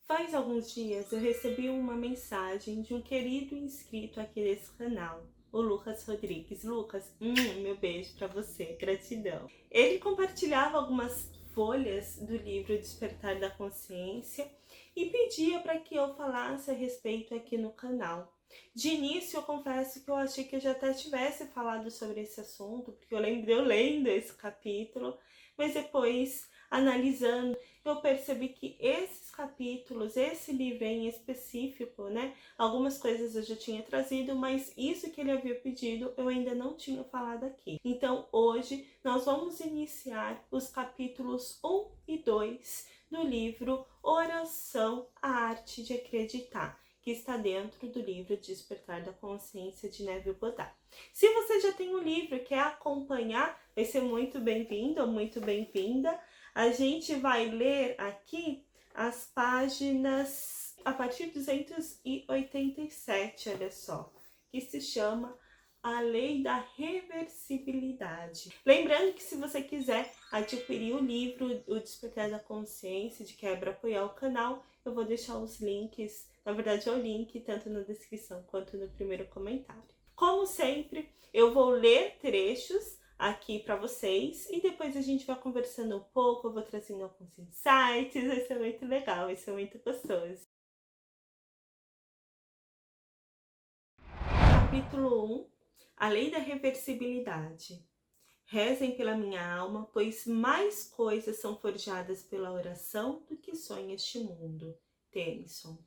Faz alguns dias eu recebi uma mensagem de um querido inscrito aqui desse canal, o Lucas Rodrigues. Lucas, meu beijo pra você, gratidão. Ele compartilhava algumas folhas do livro Despertar da Consciência e pedia para que eu falasse a respeito aqui no canal. De início, eu confesso que eu achei que eu já até tivesse falado sobre esse assunto, porque eu lembro de eu lendo esse capítulo, mas depois, analisando, eu percebi que esses capítulos, esse livro em específico, né, algumas coisas eu já tinha trazido, mas isso que ele havia pedido eu ainda não tinha falado aqui. Então hoje nós vamos iniciar os capítulos 1 e 2 do livro Oração, a Arte de Acreditar, que está dentro do livro Despertar da Consciência de Neville Goddard. Se você já tem o livro e quer acompanhar, vai ser muito bem-vindo ou muito bem-vinda. A gente vai ler aqui as páginas a partir de 287, olha só, que se chama A Lei da Reversibilidade. Lembrando que se você quiser adquirir o livro O Despertar da Consciência, de quebra, apoiar o canal, eu vou deixar os links, na verdade é o link tanto na descrição quanto no primeiro comentário. Como sempre, eu vou ler trechos aqui para vocês e depois a gente vai conversando um pouco, eu vou trazendo alguns insights, vai ser muito legal, vai ser muito gostoso. Capítulo 1, A Lei da Reversibilidade. Rezem pela minha alma, pois mais coisas são forjadas pela oração do que sonha este mundo. Tennyson.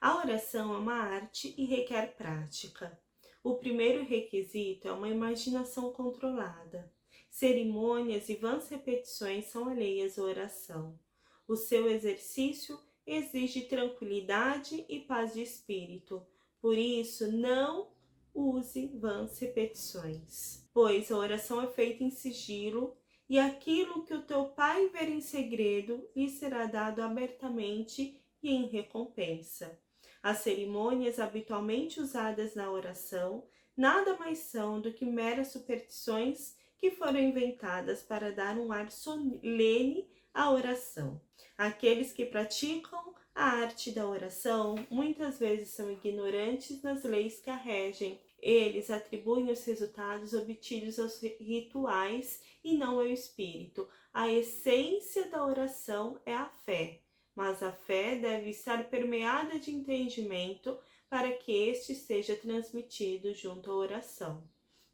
A oração é uma arte e requer prática. O primeiro requisito é uma imaginação controlada. Cerimônias e vãs repetições são alheias à oração. O seu exercício exige tranquilidade e paz de espírito. Por isso, não use vãs repetições, pois a oração é feita em sigilo e aquilo que o teu Pai ver em segredo lhe será dado abertamente e em recompensa. As cerimônias habitualmente usadas na oração nada mais são do que meras superstições que foram inventadas para dar um ar solene à oração. Aqueles que praticam a arte da oração muitas vezes são ignorantes das leis que a regem. Eles atribuem os resultados obtidos aos rituais e não ao espírito. A essência da oração é a fé, mas a fé deve estar permeada de entendimento para que este seja transmitido junto à oração,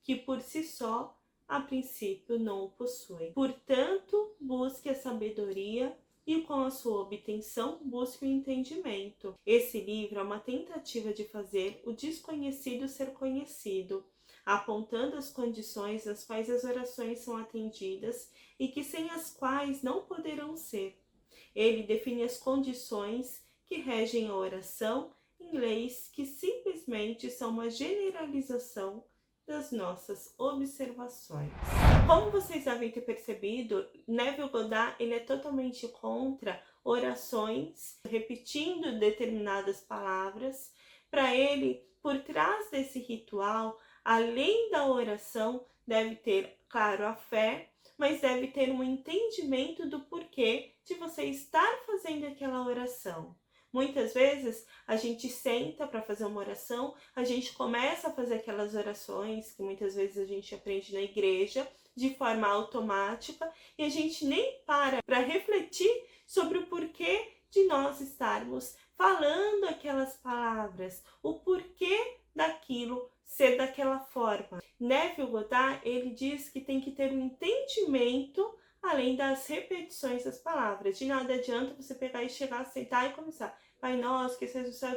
que por si só, a princípio, não o possui. Portanto, busque a sabedoria e com a sua obtenção busque o entendimento. Esse livro é uma tentativa de fazer o desconhecido ser conhecido, apontando as condições nas quais as orações são atendidas e que sem as quais não poderão ser. Ele define as condições que regem a oração em leis que simplesmente são uma generalização das nossas observações. Como vocês devem ter percebido, Neville Goddard ele é totalmente contra orações repetindo determinadas palavras. Para ele, por trás desse ritual, além da oração, deve ter, claro, a fé, mas deve ter um entendimento do porquê de você estar fazendo aquela oração. Muitas vezes a gente senta para fazer uma oração, a gente começa a fazer aquelas orações que muitas vezes a gente aprende na igreja de forma automática e a gente nem para refletir sobre o porquê de nós estarmos falando aquelas palavras, o porquê daquilo ser daquela forma. Neville Goddard, ele diz que tem que ter um entendimento além das repetições das palavras. De nada adianta você pegar e chegar, sentar e começar. Pai nosso, que seja o céu,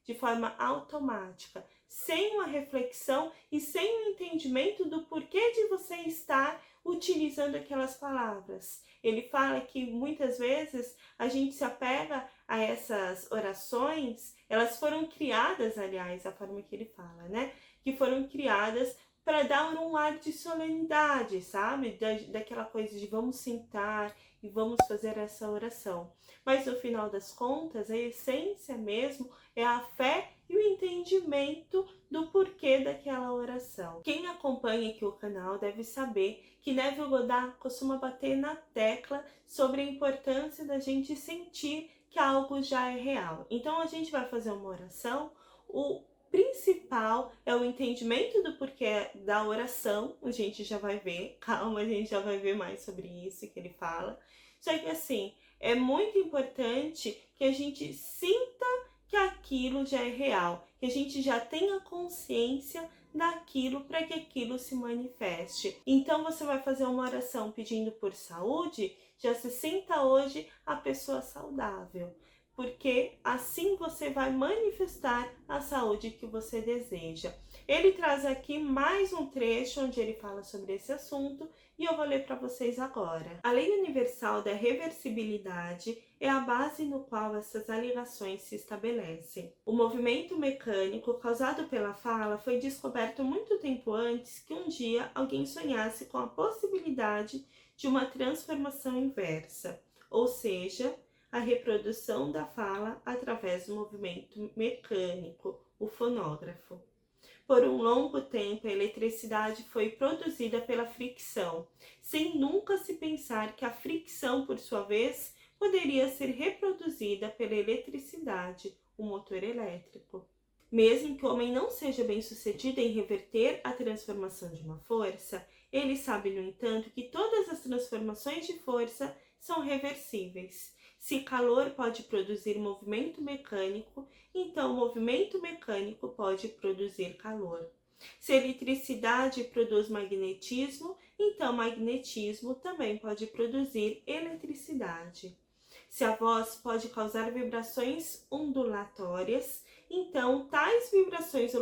de forma automática, sem uma reflexão e sem um entendimento do porquê de você estar utilizando aquelas palavras. Ele fala que muitas vezes a gente se apega a essas orações, elas foram criadas, aliás, a forma que ele fala, né? Que foram criadas para dar um ar de solenidade, sabe? Daquela coisa de vamos sentar e vamos fazer essa oração. Mas no final das contas, a essência mesmo é a fé e o entendimento do porquê daquela oração. Quem acompanha aqui o canal deve saber que Neville Goddard costuma bater na tecla sobre a importância da gente sentir que algo já é real. Então a gente vai fazer uma oração, o principal é o entendimento do porquê da oração, a gente já vai ver, calma, a gente já vai ver mais sobre isso que ele fala. Só que assim, é muito importante que a gente sinta que aquilo já é real, que a gente já tenha consciência daquilo para que aquilo se manifeste. Então você vai fazer uma oração pedindo por saúde, já se sinta hoje a pessoa saudável, porque assim você vai manifestar a saúde que você deseja. Ele traz aqui mais um trecho onde ele fala sobre esse assunto e eu vou ler para vocês agora. A lei universal da reversibilidade é a base no qual essas alegações se estabelecem. O movimento mecânico causado pela fala foi descoberto muito tempo antes que um dia alguém sonhasse com a possibilidade de uma transformação inversa, ou seja, a reprodução da fala através do movimento mecânico, o fonógrafo. Por um longo tempo, a eletricidade foi produzida pela fricção, sem nunca se pensar que a fricção, por sua vez, poderia ser reproduzida pela eletricidade, o motor elétrico. Mesmo que o homem não seja bem-sucedido em reverter a transformação de uma força, ele sabe, no entanto, que todas as transformações de força são reversíveis. Se calor pode produzir movimento mecânico, então o movimento mecânico pode produzir calor. Se a eletricidade produz magnetismo, então magnetismo também pode produzir eletricidade. Se a voz pode causar vibrações ondulatórias, então tais vibrações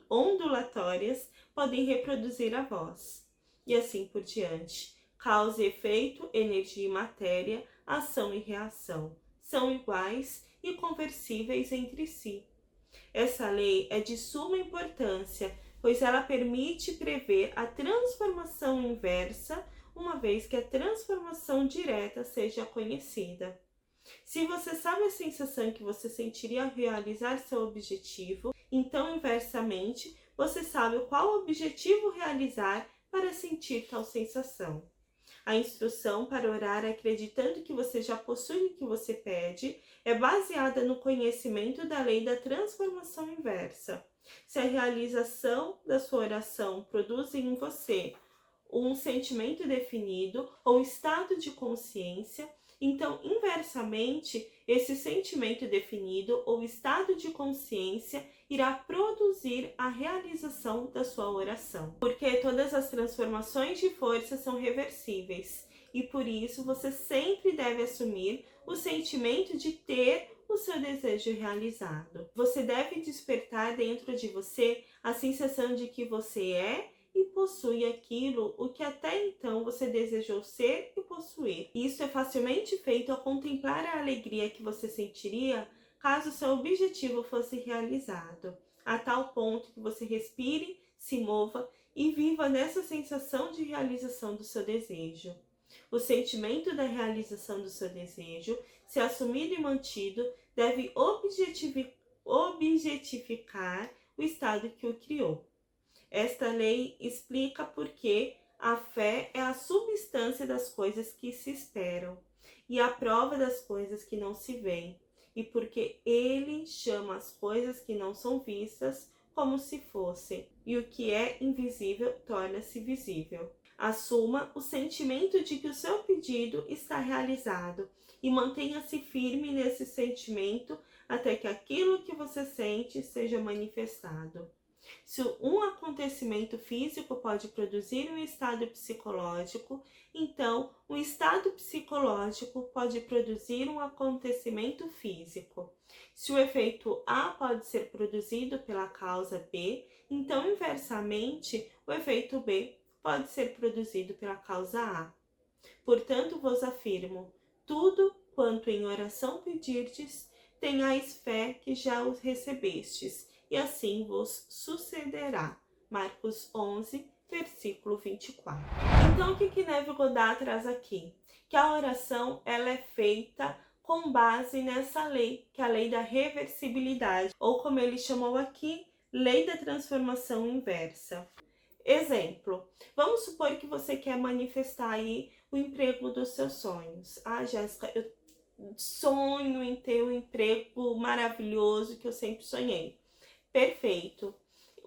ondulatórias podem reproduzir a voz. E assim por diante. Causa e efeito, energia e matéria, ação e reação, são iguais e conversíveis entre si. Essa lei é de suma importância, pois ela permite prever a transformação inversa, uma vez que a transformação direta seja conhecida. Se você sabe a sensação que você sentiria ao realizar seu objetivo, então, inversamente, você sabe qual objetivo realizar para sentir tal sensação. A instrução para orar acreditando que você já possui o que você pede é baseada no conhecimento da lei da transformação inversa. Se a realização da sua oração produz em você um sentimento definido ou estado de consciência, então, inversamente, esse sentimento definido ou estado de consciência irá produzir a realização da sua oração. Porque todas as transformações de força são reversíveis e por isso você sempre deve assumir o sentimento de ter o seu desejo realizado. Você deve despertar dentro de você a sensação de que você é e possui aquilo o que até então você desejou ser e possuir. Isso é facilmente feito ao contemplar a alegria que você sentiria caso seu objetivo fosse realizado, a tal ponto que você respire, se mova e viva nessa sensação de realização do seu desejo. O sentimento da realização do seu desejo, se assumido e mantido, deve objetificar o estado que o criou. Esta lei explica por que a fé é a substância das coisas que se esperam e a prova das coisas que não se veem, e porque ele chama as coisas que não são vistas como se fossem, e o que é invisível torna-se visível. Assuma o sentimento de que o seu pedido está realizado e mantenha-se firme nesse sentimento até que aquilo que você sente seja manifestado. Se um acontecimento físico pode produzir um estado psicológico, então um estado psicológico pode produzir um acontecimento físico. Se o efeito A pode ser produzido pela causa B, então inversamente o efeito B pode ser produzido pela causa A. Portanto, vos afirmo, tudo quanto em oração pedirdes, tenhais fé que já os recebestes, e assim vos sucederá. Marcos 11, versículo 24. Então, o que Neville Goddard traz aqui? Que a oração ela é feita com base nessa lei, que é a lei da reversibilidade, ou como ele chamou aqui, lei da transformação inversa. Exemplo, vamos supor que você quer manifestar aí o emprego dos seus sonhos. Ah, Jéssica, eu sonho em ter um emprego maravilhoso que eu sempre sonhei. Perfeito.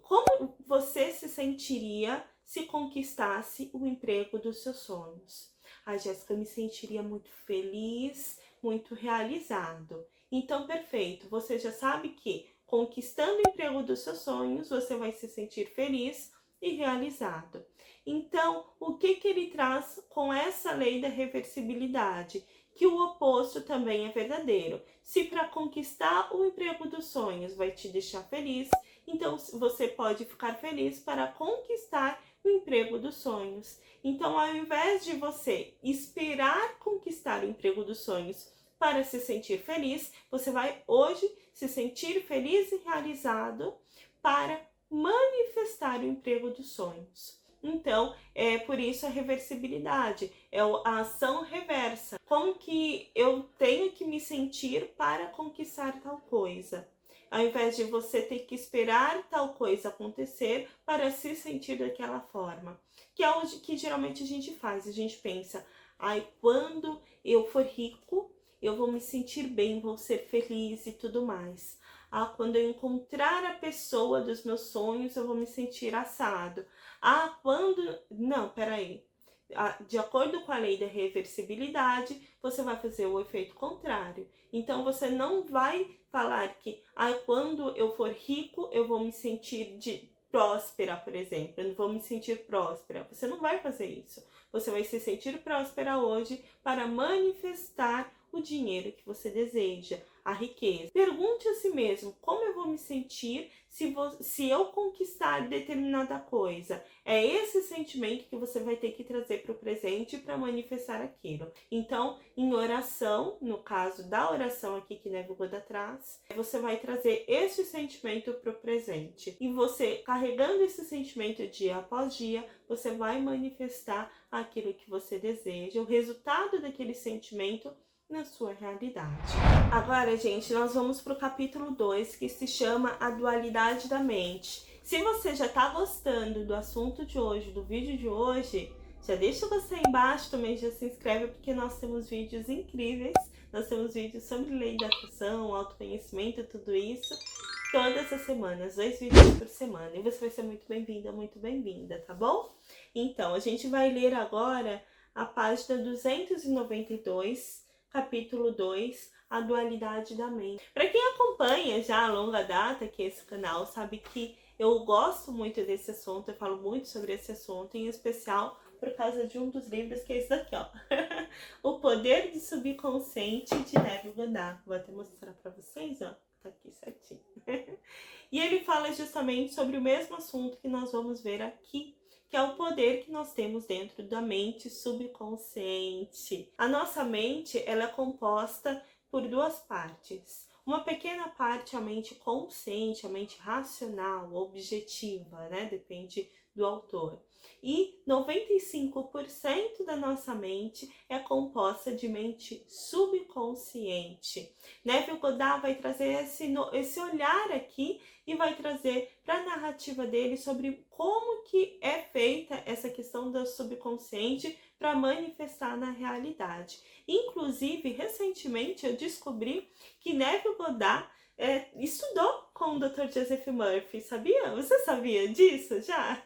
Como você se sentiria se conquistasse o emprego dos seus sonhos? A Jéssica me sentiria muito feliz, muito realizado. Então, perfeito. Você já sabe que conquistando o emprego dos seus sonhos, você vai se sentir feliz e realizado. Então, o que ele traz com essa lei da reversibilidade? Que o oposto também é verdadeiro. Se para conquistar o emprego dos sonhos vai te deixar feliz, então você pode ficar feliz para conquistar o emprego dos sonhos. Então, ao invés de você esperar conquistar o emprego dos sonhos para se sentir feliz, você vai hoje se sentir feliz e realizado para manifestar o emprego dos sonhos. Então, é por isso a reversibilidade, é a ação reversa. Como que eu tenho que me sentir para conquistar tal coisa? Ao invés de você ter que esperar tal coisa acontecer para se sentir daquela forma. Que é o que geralmente a gente faz. A gente pensa, quando eu for rico, eu vou me sentir bem, vou ser feliz e tudo mais. Quando eu encontrar a pessoa dos meus sonhos, eu vou me sentir assado. Não, peraí. De acordo com a lei da reversibilidade, você vai fazer o efeito contrário. Então, você não vai falar que quando eu for rico, eu vou me sentir próspera, por exemplo. Eu não vou me sentir próspera. Você não vai fazer isso. Você vai se sentir próspera hoje para manifestar o dinheiro que você deseja, a riqueza. Pergunte a si mesmo, como eu vou me sentir se eu conquistar determinada coisa? É esse sentimento que você vai ter que trazer para o presente para manifestar aquilo. Então, em oração, no caso da oração aqui que Neville Goddard traz, você vai trazer esse sentimento para o presente. E você, carregando esse sentimento dia após dia, você vai manifestar aquilo que você deseja, o resultado daquele sentimento na sua realidade. Agora, gente, nós vamos para o capítulo 2, que se chama A Dualidade da Mente. Se você já está gostando do assunto de hoje, do vídeo de hoje, já deixa o gostei aí embaixo, também já se inscreve, porque nós temos vídeos incríveis. Nós temos vídeos sobre lei da atração, autoconhecimento, tudo isso, todas as semanas, 2 vídeos por semana. E você vai ser muito bem-vinda, tá bom? Então, a gente vai ler agora a página 292, capítulo 2, a dualidade da mente. Para quem acompanha já a longa data aqui esse canal, sabe que eu gosto muito desse assunto, eu falo muito sobre esse assunto, em especial por causa de um dos livros, que é esse daqui, ó. O Poder do Subconsciente, de Neville Goddard. Vou até mostrar para vocês, ó. Tá aqui certinho. E ele fala justamente sobre o mesmo assunto que nós vamos ver aqui, que é o poder que nós temos dentro da mente subconsciente. A nossa mente, ela é composta por 2 partes. Uma pequena parte, a mente consciente, a mente racional, objetiva, né? Depende do autor. E 95% da nossa mente é composta de mente subconsciente. Neville Goddard vai trazer esse olhar aqui e vai trazer para a narrativa dele sobre como que é feita essa questão do subconsciente para manifestar na realidade. Inclusive, recentemente eu descobri que Neville Goddard estudou com o Dr. Joseph Murphy, sabia? Você sabia disso já?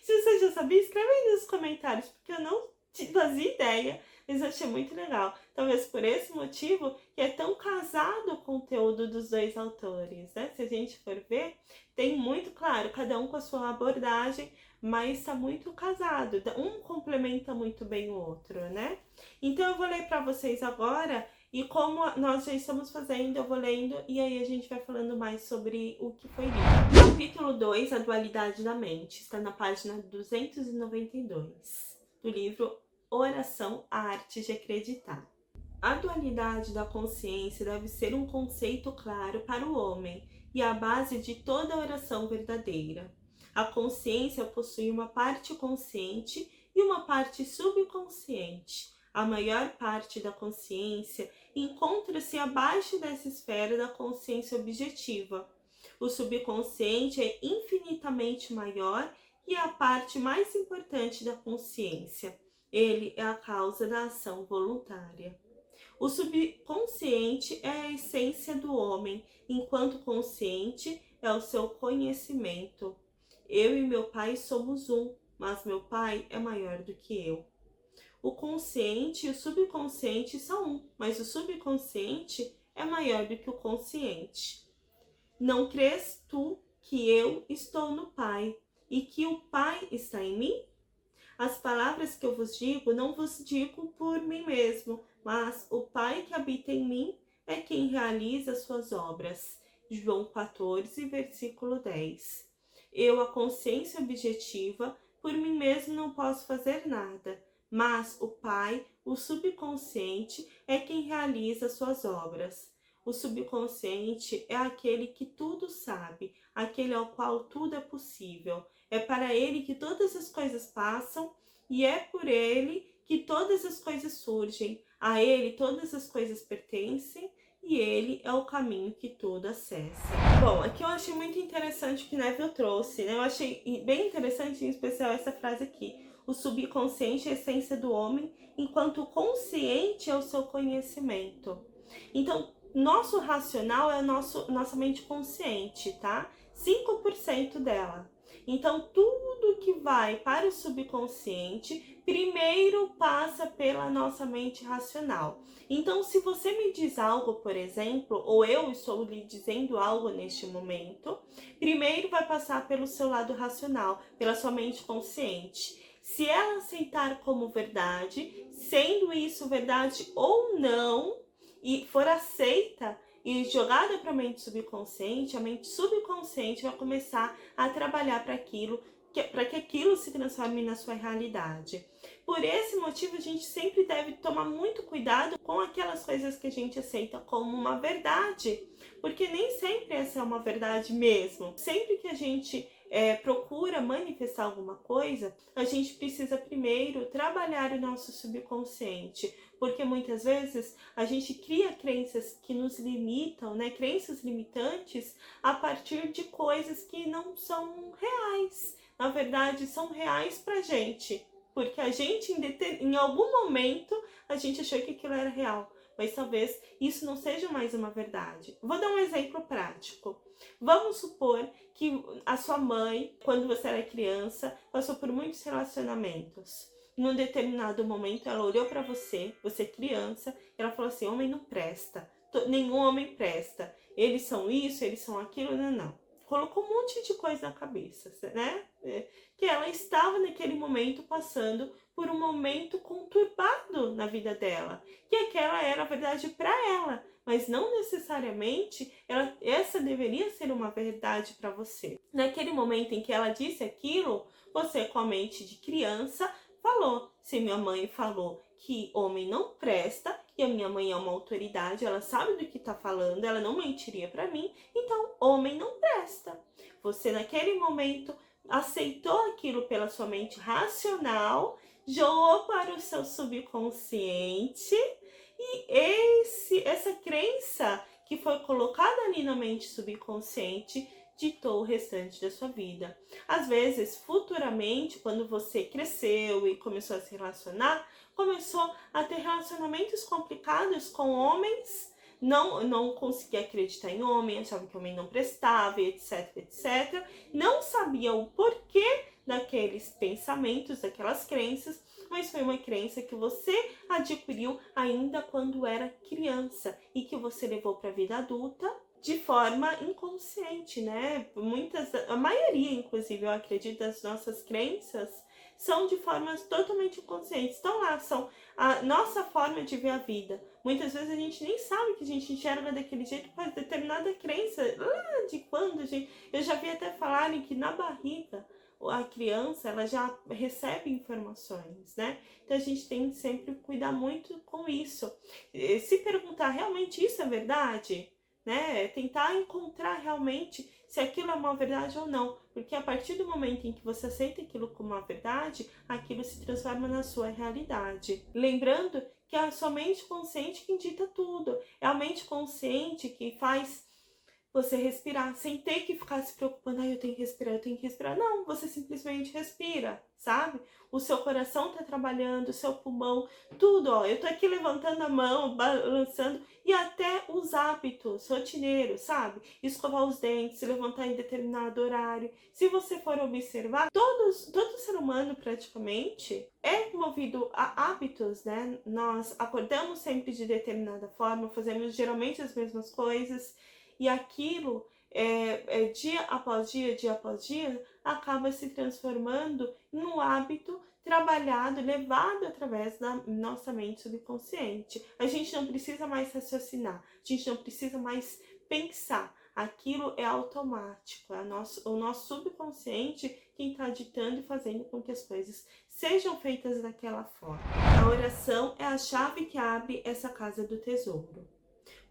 Se você já sabia, escreve aí nos comentários, porque eu não fazia ideia, mas eu achei muito legal. Talvez por esse motivo que é tão casado o conteúdo dos 2 autores, né? Se a gente for ver, tem muito, claro, cada um com a sua abordagem, mas está muito casado. Um complementa muito bem o outro, né? Então eu vou ler para vocês agora. E como nós já estamos fazendo, eu vou lendo e aí a gente vai falando mais sobre o que foi lido. Capítulo 2, a dualidade da mente, está na página 292 do livro Oração, a Arte de Acreditar. A dualidade da consciência deve ser um conceito claro para o homem e a base de toda oração verdadeira. A consciência possui uma parte consciente e uma parte subconsciente. A maior parte da consciência encontra-se abaixo dessa esfera da consciência objetiva. O subconsciente é infinitamente maior e é a parte mais importante da consciência. Ele é a causa da ação voluntária. O subconsciente é a essência do homem, enquanto consciente é o seu conhecimento. Eu e meu pai somos um, mas meu pai é maior do que eu. O consciente e o subconsciente são um, mas o subconsciente é maior do que o consciente. Não crês tu que eu estou no Pai e que o Pai está em mim? As palavras que eu vos digo, não vos digo por mim mesmo, mas o Pai que habita em mim é quem realiza as suas obras. João 14, versículo 10. Eu, a consciência objetiva, por mim mesmo não posso fazer nada, mas o Pai, o subconsciente, é quem realiza as suas obras. O subconsciente é aquele que tudo sabe, aquele ao qual tudo é possível. É para ele que todas as coisas passam e é por ele que todas as coisas surgem. A ele todas as coisas pertencem e ele é o caminho que tudo acessa. Bom, aqui eu achei muito interessante o que Neville trouxe, né? Eu achei bem interessante, em especial, essa frase aqui. O subconsciente é a essência do homem, enquanto o consciente é o seu conhecimento. Então, nosso racional é nossa mente consciente, tá? 5% dela. Então, tudo que vai para o subconsciente, primeiro passa pela nossa mente racional. Então, se você me diz algo, por exemplo, ou eu estou lhe dizendo algo neste momento, primeiro vai passar pelo seu lado racional, pela sua mente consciente. Se ela aceitar como verdade, sendo isso verdade ou não, e for aceita e jogada para a mente subconsciente vai começar a trabalhar para que aquilo se transforme na sua realidade. Por esse motivo, a gente sempre deve tomar muito cuidado com aquelas coisas que a gente aceita como uma verdade, porque nem sempre essa é uma verdade mesmo. Sempre que a gente procura manifestar alguma coisa, a gente precisa primeiro trabalhar o nosso subconsciente, porque muitas vezes a gente cria crenças que nos limitam, né? Crenças limitantes a partir de coisas que não são reais. Na verdade, são reais pra gente, porque a gente em algum momento a gente achou que aquilo era real, mas talvez isso não seja mais uma verdade. Vou dar um exemplo prático. Vamos supor que a sua mãe, quando você era criança, passou por muitos relacionamentos. Num determinado momento, ela olhou para você criança, e ela falou assim: homem não presta, nenhum homem presta, eles são isso, eles são aquilo, não. Colocou um monte de coisa na cabeça, né? Que ela estava naquele momento passando por um momento conturbado na vida dela, que aquela era a verdade para ela, mas não necessariamente essa deveria ser uma verdade para você. Naquele momento em que ela disse aquilo, você, com a mente de criança, falou: se minha mãe falou que homem não presta, e a minha mãe é uma autoridade, ela sabe do que está falando, ela não mentiria para mim, então homem não presta. Você, naquele momento, aceitou aquilo pela sua mente racional, jogou para o seu subconsciente, e essa crença que foi colocada ali na mente subconsciente ditou o restante da sua vida. Às vezes, futuramente, quando você cresceu e começou a se relacionar, começou a ter relacionamentos complicados com homens, não conseguia acreditar em homem, achava que homem não prestava, etc, etc. Não sabia o porquê daqueles pensamentos, daquelas crenças, mas foi uma crença que você adquiriu ainda quando era criança e que você levou para a vida adulta de forma inconsciente, né? A maioria, inclusive, eu acredito, das nossas crenças são de formas totalmente inconscientes. Estão lá, são a nossa forma de ver a vida. Muitas vezes a gente nem sabe que a gente enxerga daquele jeito por determinada crença. De quando, gente? Eu já vi até falarem que na barriga a criança, ela já recebe informações, né? Então a gente tem que sempre cuidar muito com isso. Se perguntar, realmente isso é verdade? Né? Tentar encontrar realmente se aquilo é uma verdade ou não, porque a partir do momento em que você aceita aquilo como uma verdade, aquilo se transforma na sua realidade. Lembrando que é a sua mente consciente que dita tudo, é a mente consciente que faz você respirar, sem ter que ficar se preocupando, eu tenho que respirar, eu tenho que respirar. Não, você simplesmente respira, sabe? O seu coração tá trabalhando, o seu pulmão, tudo, ó. Eu tô aqui levantando a mão, balançando, e até os hábitos rotineiros, sabe? Escovar os dentes, se levantar em determinado horário. Se você for observar, todo ser humano praticamente é movido a hábitos, né? Nós acordamos sempre de determinada forma, fazemos geralmente as mesmas coisas, e aquilo dia após dia, acaba se transformando em um hábito trabalhado, levado através da nossa mente subconsciente. A gente não precisa mais raciocinar, a gente não precisa mais pensar. Aquilo é automático, é o nosso subconsciente quem está ditando e fazendo com que as coisas sejam feitas daquela forma. A oração é a chave que abre essa casa do tesouro.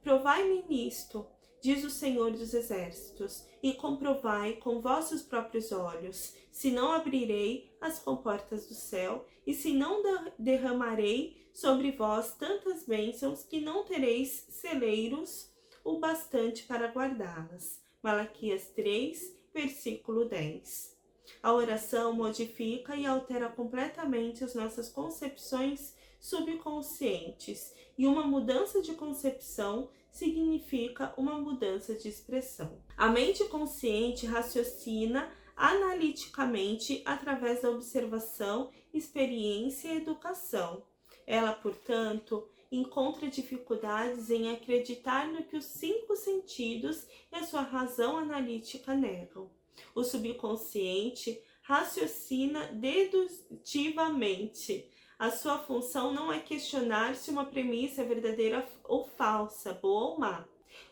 Provai-me nisto, diz o Senhor dos Exércitos, e comprovai com vossos próprios olhos, se não abrirei as comportas do céu, e se não derramarei sobre vós tantas bênçãos que não tereis celeiros o bastante para guardá-las. Malaquias 3, versículo 10. A oração modifica e altera completamente as nossas concepções subconscientes, e uma mudança de concepção significa uma mudança de expressão. A mente consciente raciocina analiticamente através da observação, experiência e educação. Ela, portanto, encontra dificuldades em acreditar no que os 5 sentidos e a sua razão analítica negam. O subconsciente raciocina dedutivamente. A sua função não é questionar se uma premissa é verdadeira ou falsa, boa ou má.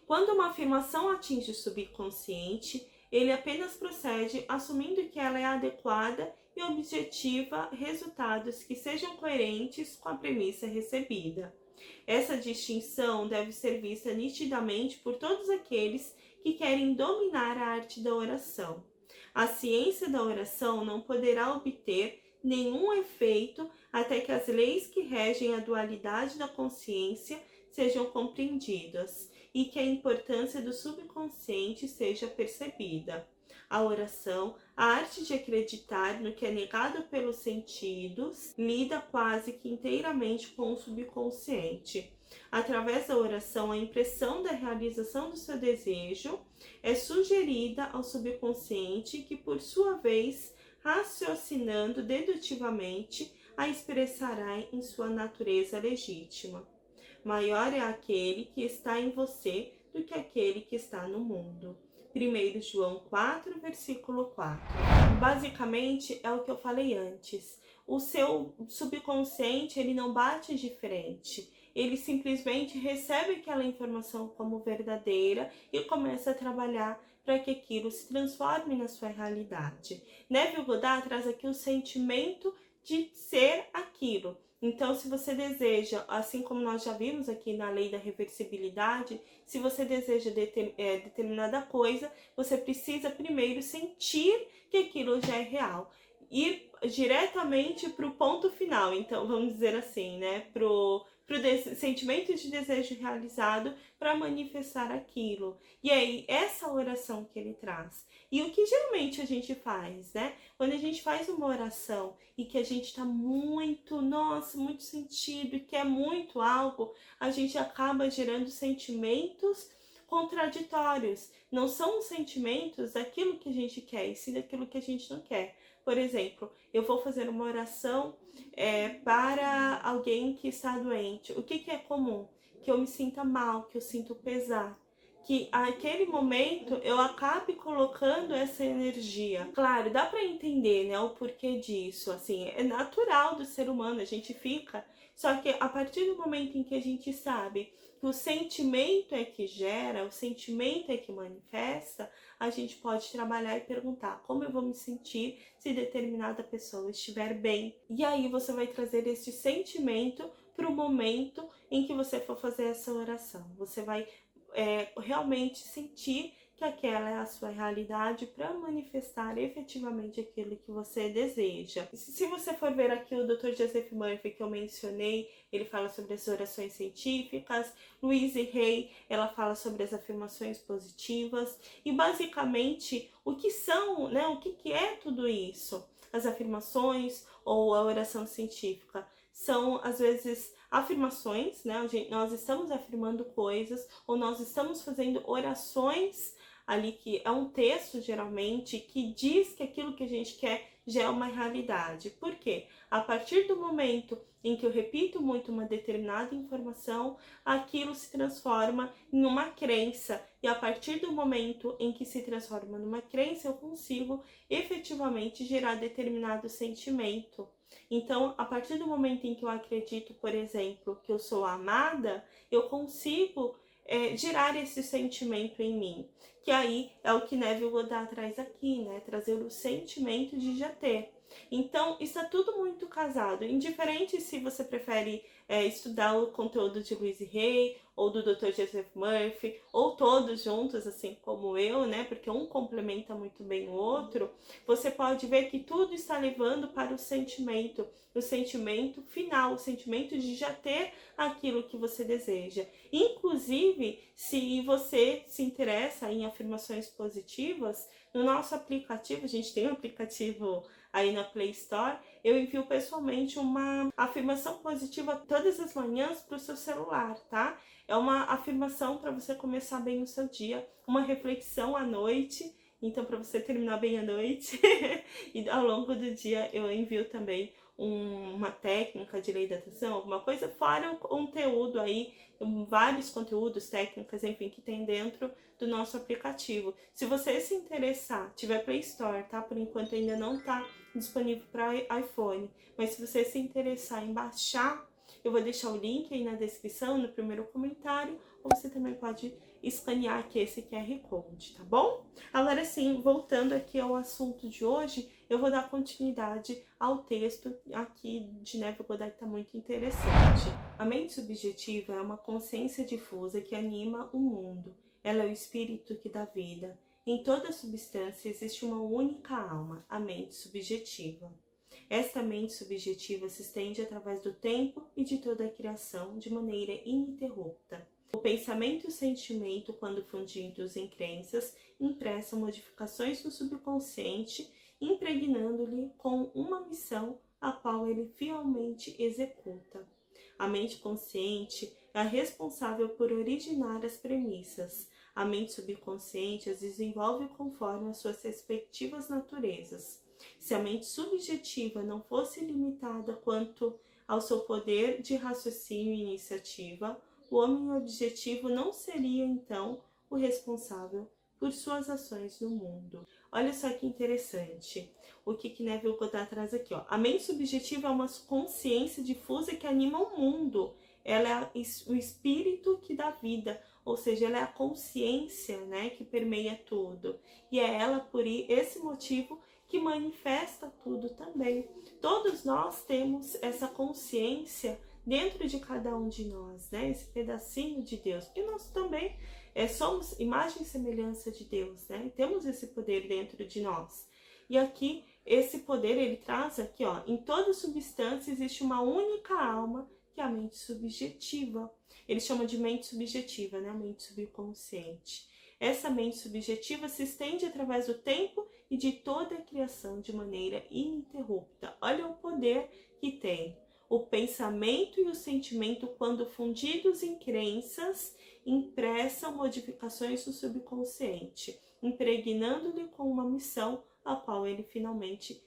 Quando uma afirmação atinge o subconsciente, ele apenas procede assumindo que ela é adequada e objetiva resultados que sejam coerentes com a premissa recebida. Essa distinção deve ser vista nitidamente por todos aqueles que querem dominar a arte da oração. A ciência da oração não poderá obter nenhum efeito até que as leis que regem a dualidade da consciência sejam compreendidas e que a importância do subconsciente seja percebida. A oração, a arte de acreditar no que é negado pelos sentidos, lida quase que inteiramente com o subconsciente. Através da oração, a impressão da realização do seu desejo é sugerida ao subconsciente, que, por sua vez, raciocinando dedutivamente, a expressará em sua natureza legítima. Maior é aquele que está em você do que aquele que está no mundo. 1 João 4, versículo 4. Basicamente, é o que eu falei antes. O seu subconsciente, ele não bate de frente. Ele simplesmente recebe aquela informação como verdadeira e começa a trabalhar para que aquilo se transforme na sua realidade. Neville Goddard traz aqui o sentimento de ser aquilo. Então, se você deseja, assim como nós já vimos aqui na lei da reversibilidade, se você deseja determinada coisa, você precisa primeiro sentir que aquilo já é real. Ir diretamente para o ponto final, então, vamos dizer assim, né? Pro sentimento de desejo realizado para manifestar aquilo. E aí, essa oração que ele traz. E o que geralmente a gente faz, né? Quando a gente faz uma oração e que a gente tá muito sentido e quer muito algo, a gente acaba gerando sentimentos contraditórios. Não são os sentimentos daquilo que a gente quer, e sim daquilo que a gente não quer. Por exemplo, eu vou fazer uma oração para alguém que está doente. O que é comum? Que eu me sinta mal, que eu sinto pesar. Que naquele momento eu acabe colocando essa energia. Claro, dá para entender, né, o porquê disso. Assim, é natural do ser humano, a gente fica. Só que a partir do momento em que a gente sabe que o sentimento é que gera, o sentimento é que manifesta, a gente pode trabalhar e perguntar como eu vou me sentir se determinada pessoa estiver bem. E aí você vai trazer esse sentimento para o momento em que você for fazer essa oração. Você vai realmente sentir que aquela é a sua realidade para manifestar efetivamente aquilo que você deseja. Se você for ver aqui o Dr. Joseph Murphy que eu mencionei, ele fala sobre as orações científicas, Louise Hay, ela fala sobre as afirmações positivas e basicamente o que são, né, o que é tudo isso? As afirmações ou a oração científica são às vezes afirmações, né? Nós estamos afirmando coisas ou nós estamos fazendo orações ali que é um texto geralmente que diz que aquilo que a gente quer já é uma realidade. Por quê? A partir do momento em que eu repito muito uma determinada informação, aquilo se transforma em uma crença. E a partir do momento em que se transforma numa crença, eu consigo efetivamente gerar determinado sentimento. Então, a partir do momento em que eu acredito, por exemplo, que eu sou amada, eu consigo gerar esse sentimento em mim. Que aí é o que Neville Goddard traz aqui, né? Trazer o sentimento de já ter. Então, está tudo muito casado. Indiferente se você prefere estudar o conteúdo de Louise Hay ou do Dr. Joseph Murphy, ou todos juntos, assim como eu, né? Porque um complementa muito bem o outro. Você pode ver que tudo está levando para o sentimento final, o sentimento de já ter aquilo que você deseja. Inclusive, se você se interessa em afirmações positivas, no nosso aplicativo, a gente tem um aplicativo aí na Play Store, eu envio pessoalmente uma afirmação positiva todas as manhãs para o seu celular, tá? É uma afirmação para você começar bem o seu dia, uma reflexão à noite, então para você terminar bem a noite. E ao longo do dia eu envio também uma técnica de lei da atração, alguma coisa, fora o conteúdo aí, vários conteúdos, técnicas, enfim, que tem dentro do nosso aplicativo. Se você se interessar, tiver Play Store, tá? Por enquanto ainda não tá disponível para iPhone, mas se você se interessar em baixar, eu vou deixar o link aí na descrição, no primeiro comentário, ou você também pode escanear aqui esse QR Code, tá bom? Agora sim, voltando aqui ao assunto de hoje, eu vou dar continuidade ao texto aqui de Neville Goddard, que está muito interessante. A mente subjetiva é uma consciência difusa que anima o mundo. Ela é o espírito que dá vida. Em toda substância existe uma única alma, a mente subjetiva. Esta mente subjetiva se estende através do tempo e de toda a criação de maneira ininterrupta. O pensamento e o sentimento, quando fundidos em crenças, impressam modificações no subconsciente, impregnando-lhe com uma missão a qual ele fielmente executa. A mente consciente é a responsável por originar as premissas. A mente subconsciente as desenvolve conforme as suas respectivas naturezas. Se a mente subjetiva não fosse limitada quanto ao seu poder de raciocínio e iniciativa, o homem objetivo não seria, então, o responsável por suas ações no mundo. Olha só que interessante o que Neville Goddard traz aqui. Ó. A mente subjetiva é uma consciência difusa que anima o mundo. Ela é o espírito que dá vida, ou seja, ela é a consciência, né, que permeia tudo. E é ela, por esse motivo, que manifesta tudo também. Todos nós temos essa consciência dentro de cada um de nós, né? Esse pedacinho de Deus, porque nós também somos imagem e semelhança de Deus, né? Temos esse poder dentro de nós. E aqui, esse poder, ele traz aqui, ó, em toda substância existe uma única alma, que é a mente subjetiva. Ele chama de mente subjetiva, né? A mente subconsciente. Essa mente subjetiva se estende através do tempo e de toda a criação de maneira ininterrupta. Olha o poder que tem. O pensamento e o sentimento, quando fundidos em crenças, impressam modificações no subconsciente, impregnando-lhe com uma missão a qual ele fielmente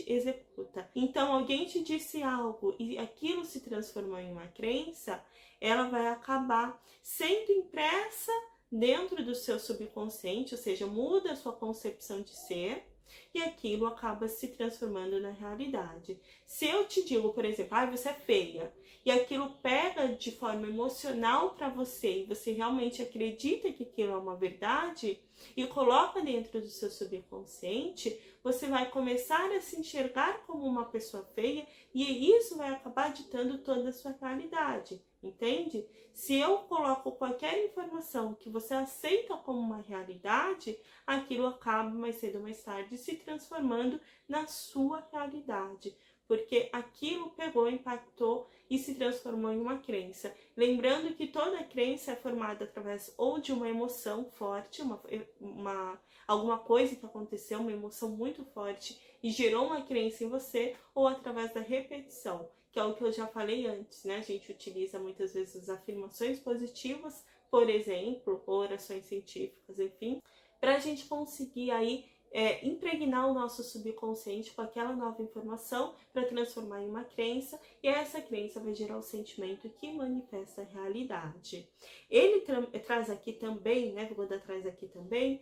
executa. Então, alguém te disse algo e aquilo se transformou em uma crença, ela vai acabar sendo impressa dentro do seu subconsciente, ou seja, muda a sua concepção de ser e aquilo acaba se transformando na realidade. Se eu te digo, por exemplo, você é feia, e aquilo pega de forma emocional para você, e você realmente acredita que aquilo é uma verdade, e coloca dentro do seu subconsciente, você vai começar a se enxergar como uma pessoa feia, e isso vai acabar ditando toda a sua realidade. entende? Se eu coloco qualquer informação que você aceita como uma realidade, aquilo acaba mais cedo ou mais tarde se transformando na sua realidade, porque aquilo pegou, impactou e se transformou em uma crença. Lembrando que toda crença é formada através ou de uma emoção forte, alguma coisa que aconteceu, uma emoção muito forte e gerou uma crença em você, ou através da repetição, que é o que eu já falei antes, né? A gente utiliza muitas vezes as afirmações positivas, por exemplo, ou orações científicas, enfim, para a gente conseguir aí impregnar o nosso subconsciente com aquela nova informação para transformar em uma crença, e essa crença vai gerar o sentimento que manifesta a realidade. Ele traz aqui também, né, Vogoda traz aqui também,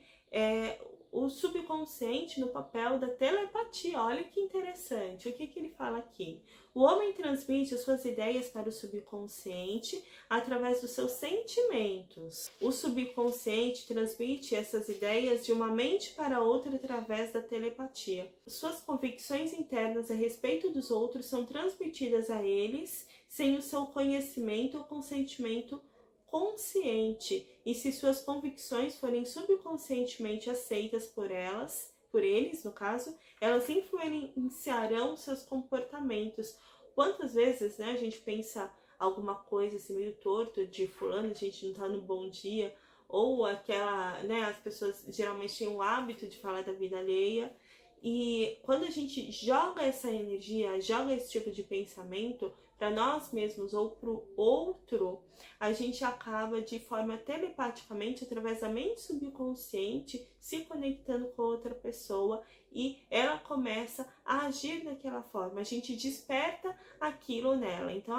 o subconsciente no papel da telepatia. Olha que interessante, o que ele fala aqui? O homem transmite as suas ideias para o subconsciente através dos seus sentimentos. O subconsciente transmite essas ideias de uma mente para outra através da telepatia. Suas convicções internas a respeito dos outros são transmitidas a eles sem o seu conhecimento ou consentimento consciente, e se suas convicções forem subconscientemente aceitas por eles no caso, elas influenciarão seus comportamentos. Quantas vezes, né, a gente pensa alguma coisa assim meio torto de fulano, a gente não tá no bom dia, ou aquela, né, as pessoas geralmente têm o hábito de falar da vida alheia, e quando a gente joga essa energia, joga esse tipo de pensamento para nós mesmos ou para o outro, a gente acaba de forma telepaticamente, através da mente subconsciente, se conectando com outra pessoa, e ela começa a agir daquela forma. A gente desperta aquilo nela. Então,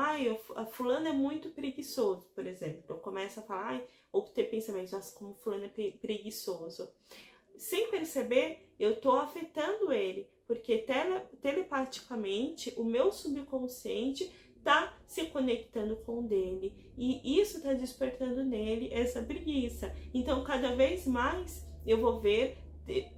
a fulano é muito preguiçoso, por exemplo. Eu começo a falar, ou ter pensamentos, nossa, como fulano é preguiçoso. Sem perceber, eu estou afetando ele, porque telepaticamente o meu subconsciente está se conectando com o dele, e isso está despertando nele essa preguiça. Então, cada vez mais eu vou ver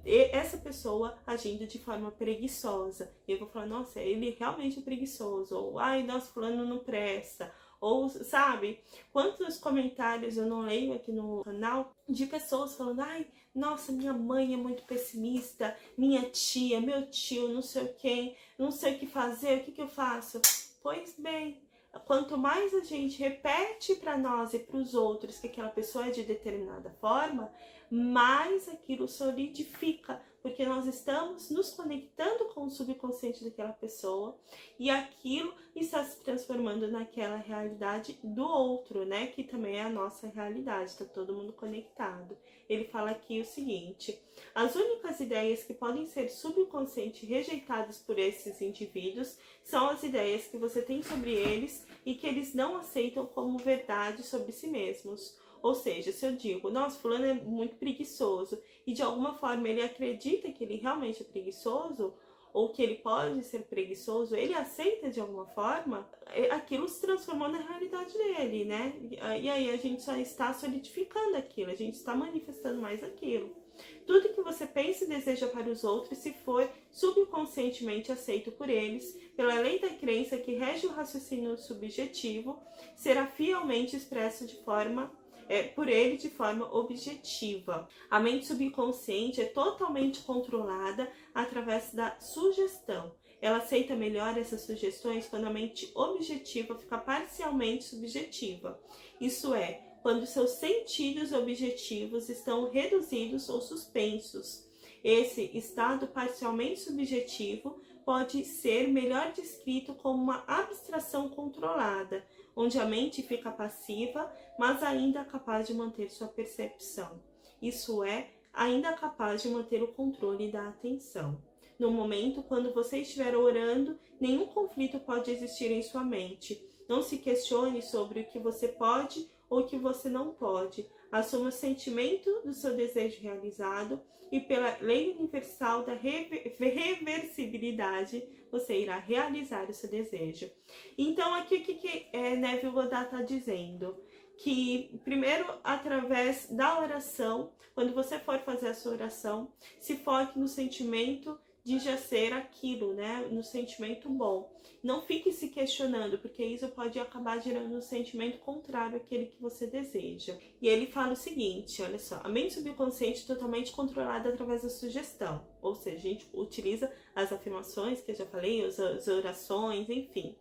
essa pessoa agindo de forma preguiçosa. Eu vou falar, nossa, ele realmente é preguiçoso. Ou, ai, nossa, fulano não presta. Ou, sabe, quantos comentários eu não leio aqui no canal de pessoas falando, ai, nossa, minha mãe é muito pessimista, minha tia, meu tio, não sei quem, não sei o que fazer, o que eu faço? Pois bem, quanto mais a gente repete para nós e para os outros que aquela pessoa é de determinada forma, mais aquilo solidifica, porque nós estamos nos conectando com o subconsciente daquela pessoa, e aquilo está se transformando naquela realidade do outro, né? Que também é a nossa realidade, está todo mundo conectado. Ele fala aqui o seguinte: as únicas ideias que podem ser subconsciente rejeitadas por esses indivíduos são as ideias que você tem sobre eles e que eles não aceitam como verdade sobre si mesmos. Ou seja, se eu digo, nossa, fulano é muito preguiçoso, e de alguma forma ele acredita que ele realmente é preguiçoso, ou que ele pode ser preguiçoso, ele aceita de alguma forma, aquilo se transformou na realidade dele, né? E aí a gente só está solidificando aquilo, a gente está manifestando mais aquilo. Tudo que você pensa e deseja para os outros, se for subconscientemente aceito por eles, pela lei da crença que rege o raciocínio subjetivo, será fielmente expresso por ele de forma objetiva. A mente subconsciente é totalmente controlada através da sugestão. Ela aceita melhor essas sugestões quando a mente objetiva fica parcialmente subjetiva. Isso é, quando seus sentidos objetivos estão reduzidos ou suspensos. Esse estado parcialmente subjetivo pode ser melhor descrito como uma abstração controlada, onde a mente fica passiva, mas ainda capaz de manter sua percepção. Isso é, ainda capaz de manter o controle da atenção. No momento, quando você estiver orando, nenhum conflito pode existir em sua mente. Não se questione sobre o que você pode ou o que você não pode. Assuma o sentimento do seu desejo realizado, e pela lei universal da reversibilidade, você irá realizar o seu desejo. Então, aqui o que Neville Goddard está dizendo? Que primeiro, através da oração, quando você for fazer a sua oração, se foque no sentimento de já ser aquilo, né, no sentimento bom. Não fique se questionando, porque isso pode acabar gerando um sentimento contrário àquele que você deseja. E ele fala o seguinte, olha só, a mente subconsciente é totalmente controlada através da sugestão, ou seja, a gente utiliza as afirmações que eu já falei, as orações, enfim.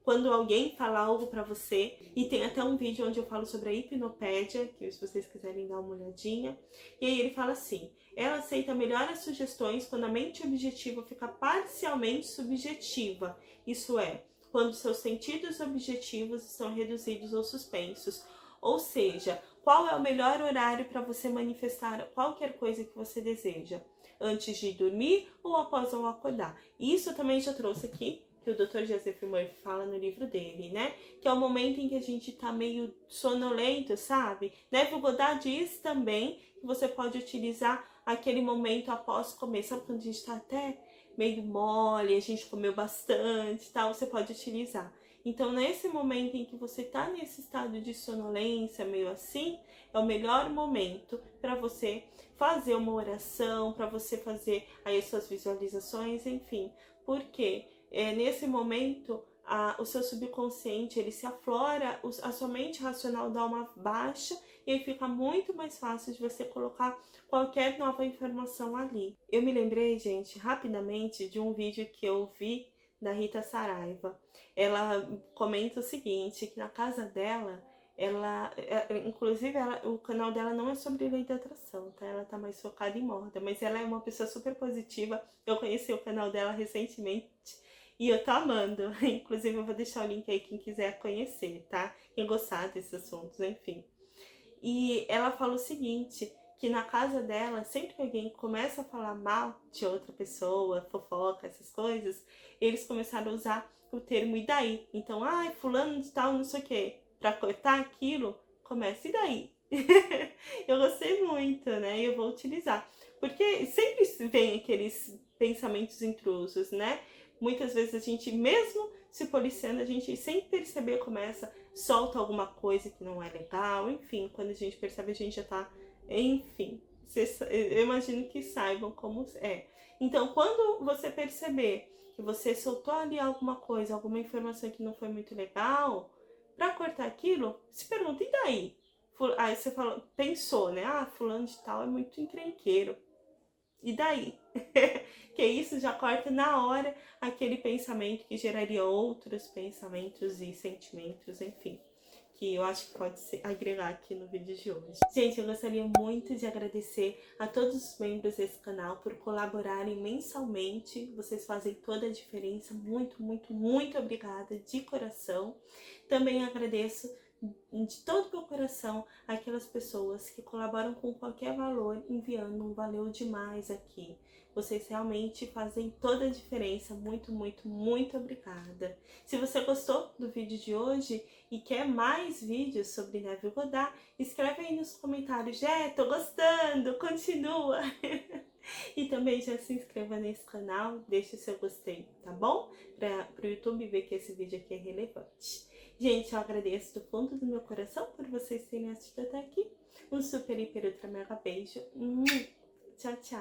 Quando alguém fala algo pra você, e tem até um vídeo onde eu falo sobre a hipnopédia, que se vocês quiserem dar uma olhadinha, e aí ele fala assim, ela aceita melhor as sugestões quando a mente objetiva fica parcialmente subjetiva, isso é, quando seus sentidos objetivos estão reduzidos ou suspensos, ou seja, qual é o melhor horário para você manifestar qualquer coisa que você deseja? Antes de dormir ou após ao acordar? Isso eu também já trouxe aqui, que o Dr. Joseph Murphy fala no livro dele, né? Que é o momento em que a gente tá meio sonolento, sabe? Neville Goddard diz também que você pode utilizar aquele momento após comer. Sabe quando a gente tá até meio mole, a gente comeu bastante e tal? Você pode utilizar. Então, nesse momento em que você tá nesse estado de sonolência, meio assim, é o melhor momento para você fazer uma oração, para você fazer aí as suas visualizações, enfim. Por quê? Nesse momento, o seu subconsciente ele se aflora, a sua mente racional dá uma baixa e aí fica muito mais fácil de você colocar qualquer nova informação ali. Eu me lembrei, gente, rapidamente de um vídeo que eu vi da Rita Saraiva. Ela comenta o seguinte, que na casa dela, o canal dela não é sobre lei da atração, tá? Ela tá mais focada em moda, mas ela é uma pessoa super positiva. Eu conheci o canal dela recentemente e eu tô amando. Inclusive eu vou deixar o link aí quem quiser conhecer, tá? Quem gostar desses assuntos, enfim. E ela fala o seguinte, que na casa dela, sempre que alguém começa a falar mal de outra pessoa, fofoca, essas coisas, eles começaram a usar o termo e daí. Então, ai, fulano de tal, não sei o quê. Pra cortar aquilo, começa e daí. Eu gostei muito, né? E eu vou utilizar. Porque sempre vem aqueles pensamentos intrusos, né? Muitas vezes a gente, mesmo se policiando, a gente sem perceber começa, solta alguma coisa que não é legal, enfim, quando a gente percebe a gente já tá, enfim, eu imagino que saibam como é. Então, quando você perceber que você soltou ali alguma coisa, alguma informação que não foi muito legal, pra cortar aquilo, se pergunta, e daí? Aí você falou, pensou, né? Ah, fulano de tal é muito encrenqueiro. E daí? Que isso já corta na hora aquele pensamento que geraria outros pensamentos e sentimentos, enfim, que eu acho que pode agregar aqui no vídeo de hoje. Gente, eu gostaria muito de agradecer a todos os membros desse canal por colaborarem mensalmente. Vocês fazem toda a diferença. Muito, muito, muito obrigada de coração. Também agradeço de todo o meu coração aquelas pessoas que colaboram com qualquer valor, enviando um valeu demais aqui. Vocês realmente fazem toda a diferença. Muito, muito, muito obrigada. Se você gostou do vídeo de hoje e quer mais vídeos sobre Neville Goddard, escreve aí nos comentários. Tô gostando, continua! E também já se inscreva nesse canal, deixe o seu gostei, tá bom? Para o YouTube ver que esse vídeo aqui é relevante. Gente, eu agradeço do fundo do meu coração por vocês terem assistido até aqui. Um super, hiper, ultra, mega beijo. Tchau, tchau.